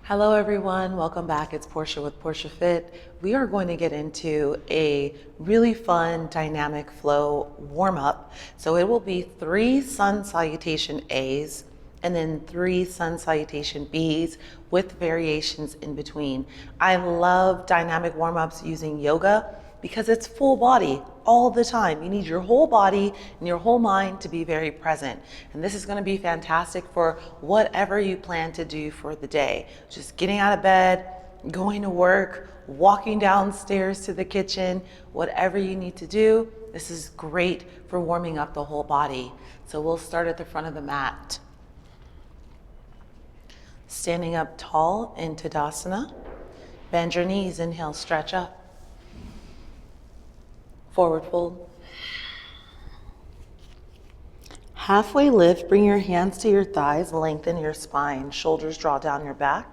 Hello everyone, welcome back. It's Portia with Portia Fit. We are going to get into a really fun dynamic flow warm-up. So it will be 3 Sun Salutation A's and then 3 Sun Salutation B's with variations in between. I love dynamic warm-ups using yoga because it's full body all the time. You need your whole body and your whole mind to be very present. And this is going to be fantastic for whatever you plan to do for the day. Just getting out of bed, going to work, walking downstairs to the kitchen, whatever you need to do. This is great for warming up the whole body. So we'll start at the front of the mat. Standing up tall in Tadasana. Bend your knees, inhale, stretch up. Forward fold. Halfway lift, bring your hands to your thighs, lengthen your spine. Shoulders draw down your back.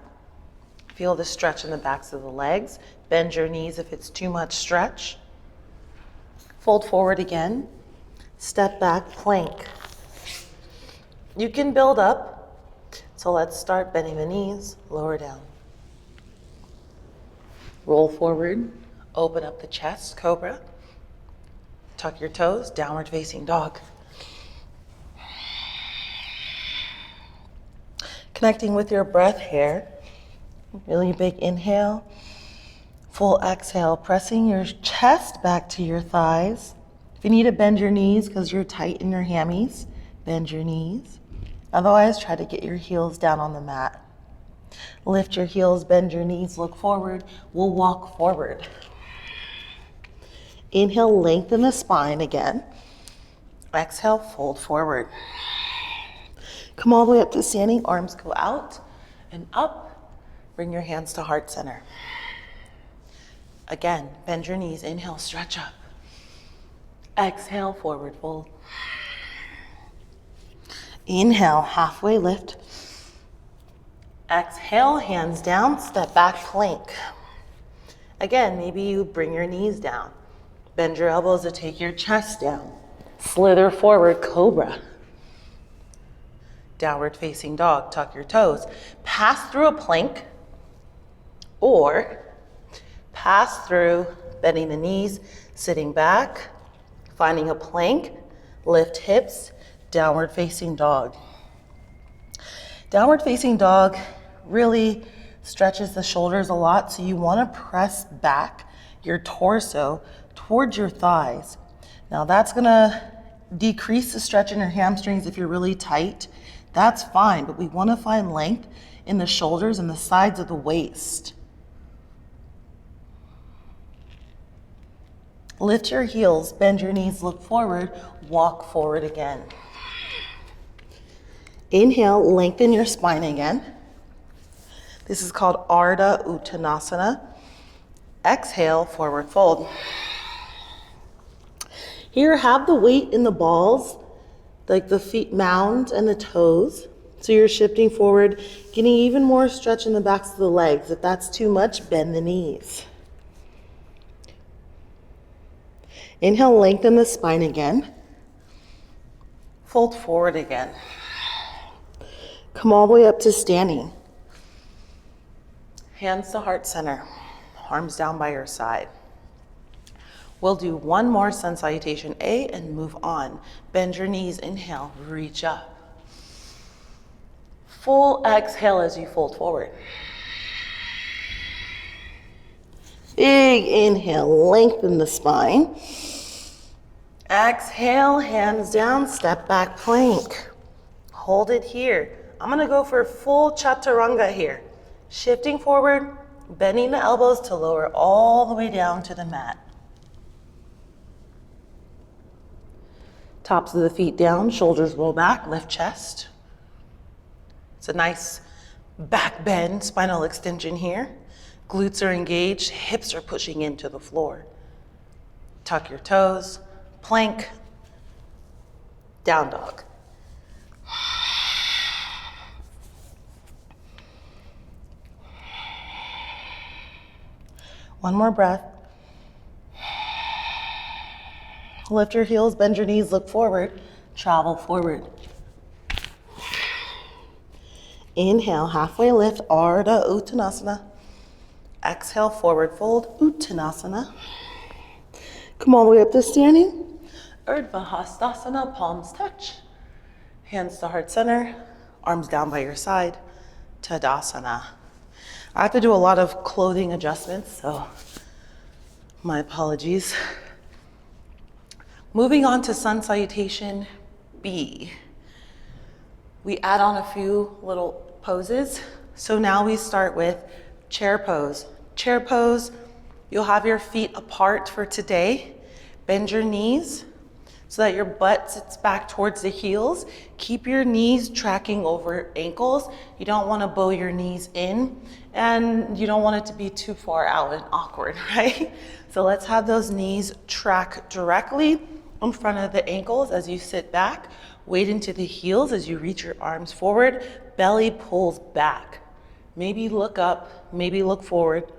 Feel the stretch in the backs of the legs. Bend your knees if it's too much stretch. Fold forward again. Step back, plank. You can build up. So let's start bending the knees, lower down. Roll forward, open up the chest, cobra. Tuck your toes, downward facing dog. Connecting with your breath here. Really big inhale, full exhale, pressing your chest back to your thighs. If you need to bend your knees because you're tight in your hammies, bend your knees. Otherwise, try to get your heels down on the mat. Lift your heels, bend your knees, look forward. We'll walk forward. Inhale, lengthen the spine again. Exhale, fold forward. Come all the way up to standing, arms go out and up. Bring your hands to heart center. Again, bend your knees, inhale, stretch up. Exhale, forward fold. Inhale, halfway lift. Exhale, hands down, step back, plank. Again, maybe you bring your knees down. Bend your elbows to take your chest down. Slither forward, cobra. Downward facing dog, tuck your toes. Pass through a plank or pass through bending the knees, sitting back, finding a plank, lift hips, downward facing dog. Downward facing dog really stretches the shoulders a lot, so you want to press back your torso towards your thighs. Now that's gonna decrease the stretch in your hamstrings if you're really tight. That's fine, but we wanna find length in the shoulders and the sides of the waist. Lift your heels, bend your knees, look forward, walk forward again. Inhale, lengthen your spine again. This is called Ardha Uttanasana. Exhale, forward fold. Here, have the weight in the balls, like the feet mound and the toes. So you're shifting forward, getting even more stretch in the backs of the legs. If that's too much, bend the knees. Inhale, lengthen the spine again. Fold forward again. Come all the way up to standing. Hands to heart center, arms down by your side. We'll do one more Sun Salutation A and move on. Bend your knees, inhale, reach up. Full exhale as you fold forward. Big inhale, lengthen the spine. Exhale, hands down, step back plank. Hold it here. I'm gonna go for full chaturanga here. Shifting forward, bending the elbows to lower all the way down to the mat. Tops of the feet down, shoulders roll back, lift chest. It's a nice back bend, spinal extension here. Glutes are engaged, hips are pushing into the floor. Tuck your toes, plank, down dog. One more breath. Lift your heels, bend your knees, look forward, travel forward. Inhale, halfway lift, Ardha Uttanasana. Exhale, forward fold, Uttanasana. Come all the way up to standing. Urdhva Hastasana, palms touch. Hands to heart center, arms down by your side, Tadasana. I have to do a lot of clothing adjustments, so my apologies. Moving on to Sun Salutation B. We add on a few little poses. So now we start with chair pose. Chair pose, you'll have your feet apart for today. Bend your knees so that your butt sits back towards the heels. Keep your knees tracking over ankles. You don't want to bow your knees in, and you don't want it to be too far out and awkward, right? So let's have those knees track directly in front of the ankles as you sit back. Weight into the heels as you reach your arms forward. Belly pulls back. Maybe look up, maybe look forward.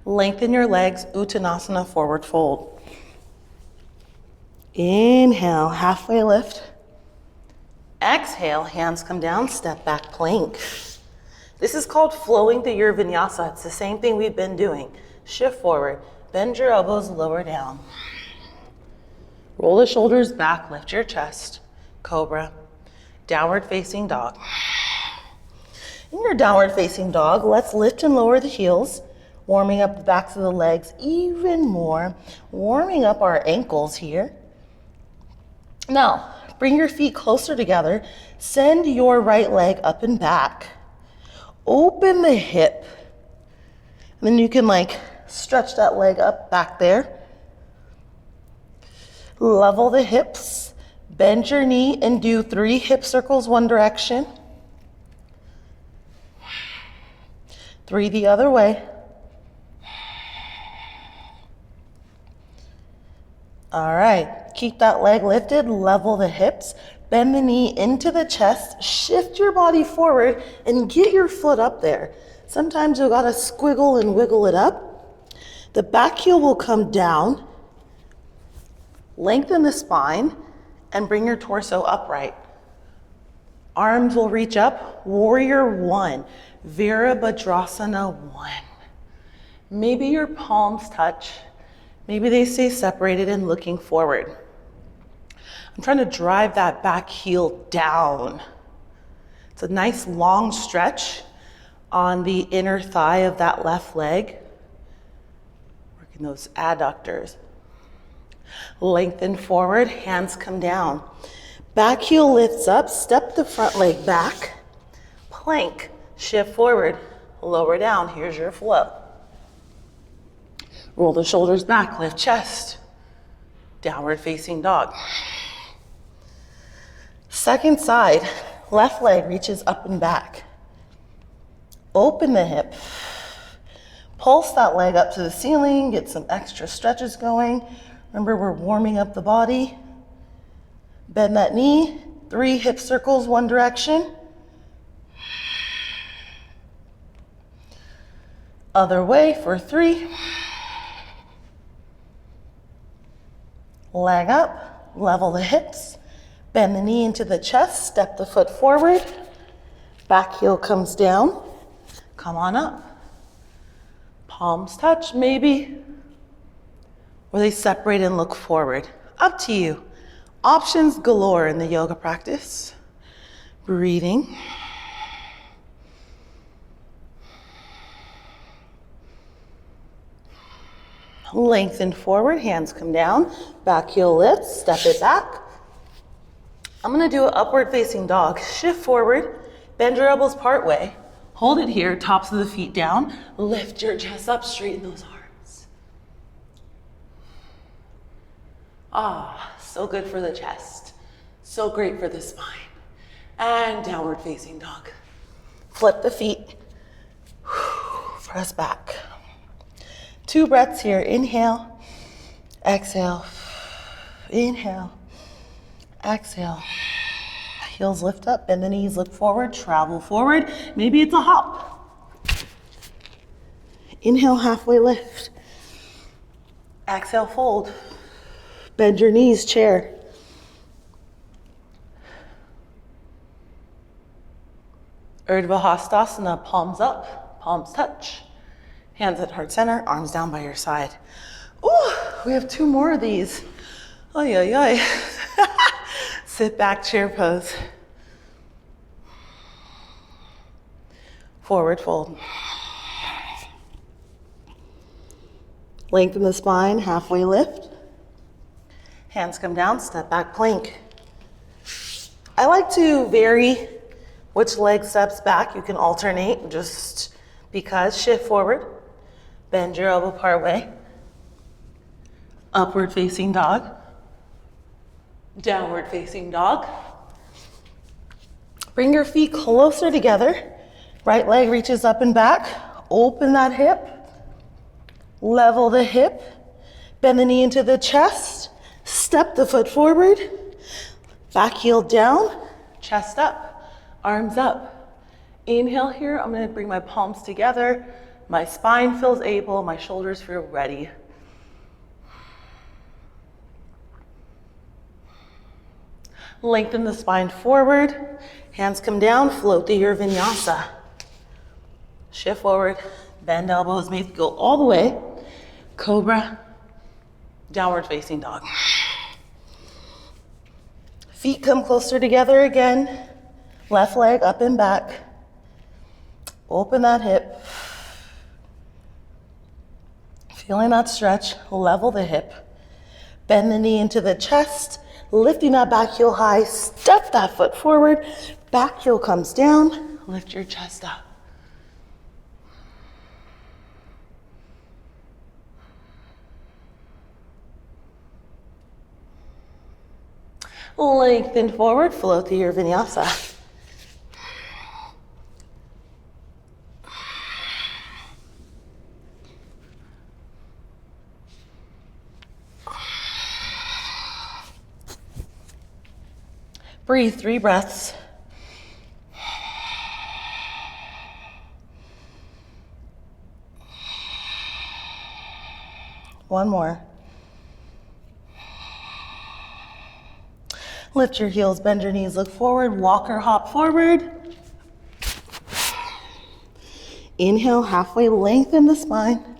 Lengthen your legs, Uttanasana, forward fold. Inhale, halfway lift. Exhale, hands come down, step back plank. This is called flowing through your vinyasa. It's the same thing we've been doing. Shift forward, bend your elbows, lower down. Roll the shoulders back, lift your chest. Cobra, downward facing dog. In your downward facing dog, let's lift and lower the heels. Warming up the backs of the legs even more. Warming up our ankles here. Now, bring your feet closer together. Send your right leg up and back. Open the hip. And then you can stretch that leg up back there. Level the hips. Bend your knee and do 3 hip circles one direction. 3 the other way. All right, keep that leg lifted, level the hips, bend the knee into the chest, shift your body forward and get your foot up there. Sometimes you gotta squiggle and wiggle it up. The back heel will come down, lengthen the spine, and bring your torso upright. Arms will reach up, warrior 1, Virabhadrasana 1. Maybe your palms touch. Maybe they stay separated and looking forward. I'm trying to drive that back heel down. It's a nice long stretch on the inner thigh of that left leg. Working those adductors. Lengthen forward, hands come down. Back heel lifts up, step the front leg back. Plank, shift forward, lower down. Here's your flow. Roll the shoulders back, lift chest. Downward facing dog. Second side, left leg reaches up and back. Open the hip. Pulse that leg up to the ceiling, get some extra stretches going. Remember, we're warming up the body. Bend that knee, 3 hip circles one direction. Other way for 3. Leg up, level the hips, bend the knee into the chest, step the foot forward, back heel comes down, come on up. Palms touch maybe, or they separate and look forward. Up to you. Options galore in the yoga practice. Breathing. Lengthen forward, hands come down, back heel lifts, step it back. I'm gonna do an upward facing dog. Shift forward, bend your elbows part way, hold it here, tops of the feet down, lift your chest up, straighten those arms. Ah, so good for the chest, so great for the spine. And downward facing dog. Flip the feet, press back. 2 breaths here. Inhale, exhale, inhale, exhale. Heels lift up, bend the knees, look forward, travel forward. Maybe it's a hop. Inhale, halfway lift. Exhale, fold. Bend your knees, chair. Urdhva Hastasana, palms up, palms touch. Hands at heart center, arms down by your side. Ooh, we have 2 more of these. Oy, oy, oy. Sit back, chair pose. Forward fold. Lengthen the spine, halfway lift. Hands come down, step back, plank. I like to vary which leg steps back. You can alternate just because. Shift forward, bend your elbow part way. Upward facing dog. Downward facing dog. Bring your feet closer together. Right leg reaches up and back. Open that hip. Level the hip. Bend the knee into the chest. Step the foot forward. Back heel down. Chest up. Arms up. Inhale here. I'm going to bring my palms together. My spine feels able. My shoulders feel ready. Lengthen the spine forward. Hands come down. Float through your vinyasa. Shift forward. Bend elbows. Maybe go all the way. Cobra. Downward facing dog. Feet come closer together again. Left leg up and back. Open that hip. Feeling that stretch. Level the hip. Bend the knee into the chest. Lifting that back heel high. Step that foot forward. Back heel comes down. Lift your chest up. Lengthen forward, flow through your vinyasa. Breathe 3 breaths. One more. Lift your heels, bend your knees, look forward, walk or hop forward. Inhale, halfway lengthen the spine.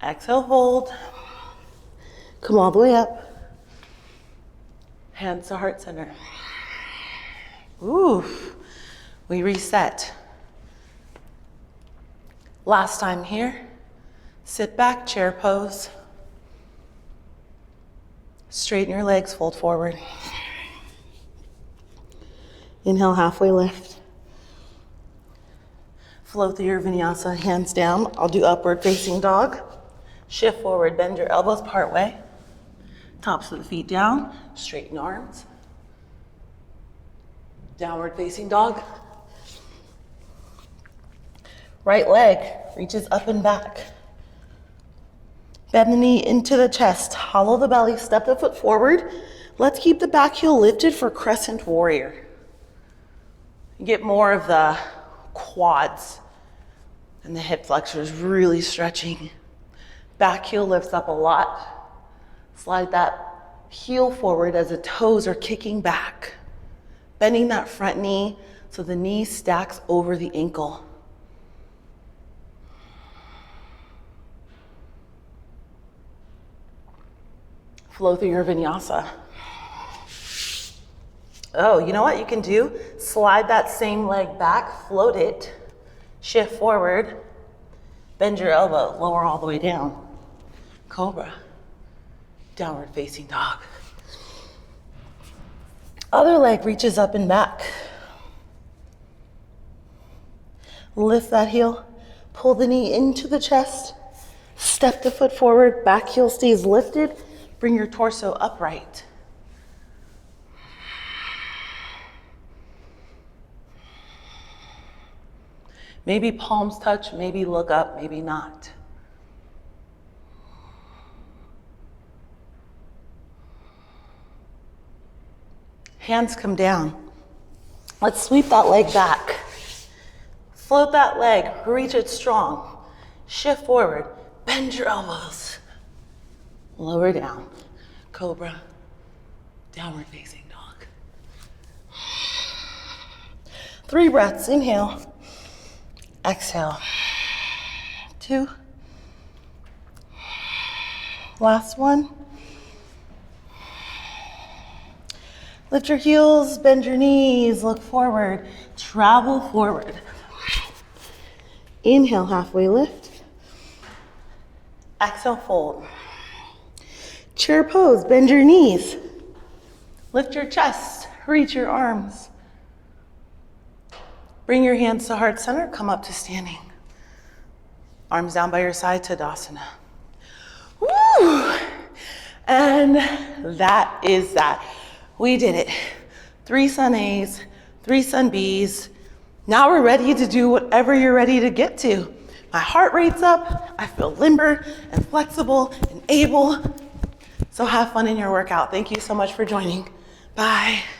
Exhale, fold. Come all the way up. Hands to heart center. Ooh, we reset. Last time here. Sit back, chair pose. Straighten your legs, fold forward. Inhale, halfway lift. Flow through your vinyasa, hands down. I'll do upward facing dog. Shift forward, bend your elbows part way. Tops of the feet down, straighten arms. Downward facing dog. Right leg reaches up and back. Bend the knee into the chest, hollow the belly, step the foot forward. Let's keep the back heel lifted for crescent warrior. You get more of the quads and the hip flexors really stretching. Back heel lifts up a lot. Slide that heel forward as the toes are kicking back. Bending that front knee so the knee stacks over the ankle. Flow through your vinyasa. Oh, you know what you can do? Slide that same leg back, float it, shift forward, bend your elbow, lower all the way down. Cobra, downward facing dog. Other leg reaches up and back. Lift that heel, pull the knee into the chest, step the foot forward, back heel stays lifted, bring your torso upright. Maybe palms touch, maybe look up, maybe not. Hands come down. Let's sweep that leg back. Float that leg, reach it strong. Shift forward, bend your elbows. Lower down, cobra, downward facing dog. 3 breaths. Inhale. Exhale. 2. Last one. Lift your heels, bend your knees, look forward, travel forward. Inhale, halfway lift. Exhale, fold. Chair pose, bend your knees. Lift your chest, reach your arms. Bring your hands to heart center, come up to standing. Arms down by your side, Tadasana. Woo! And that is that. We did it. 3 Sun A's, 3 Sun B's. Now we're ready to do whatever you're ready to get to. My heart rate's up. I feel limber and flexible and able. So have fun in your workout. Thank you so much for joining. Bye.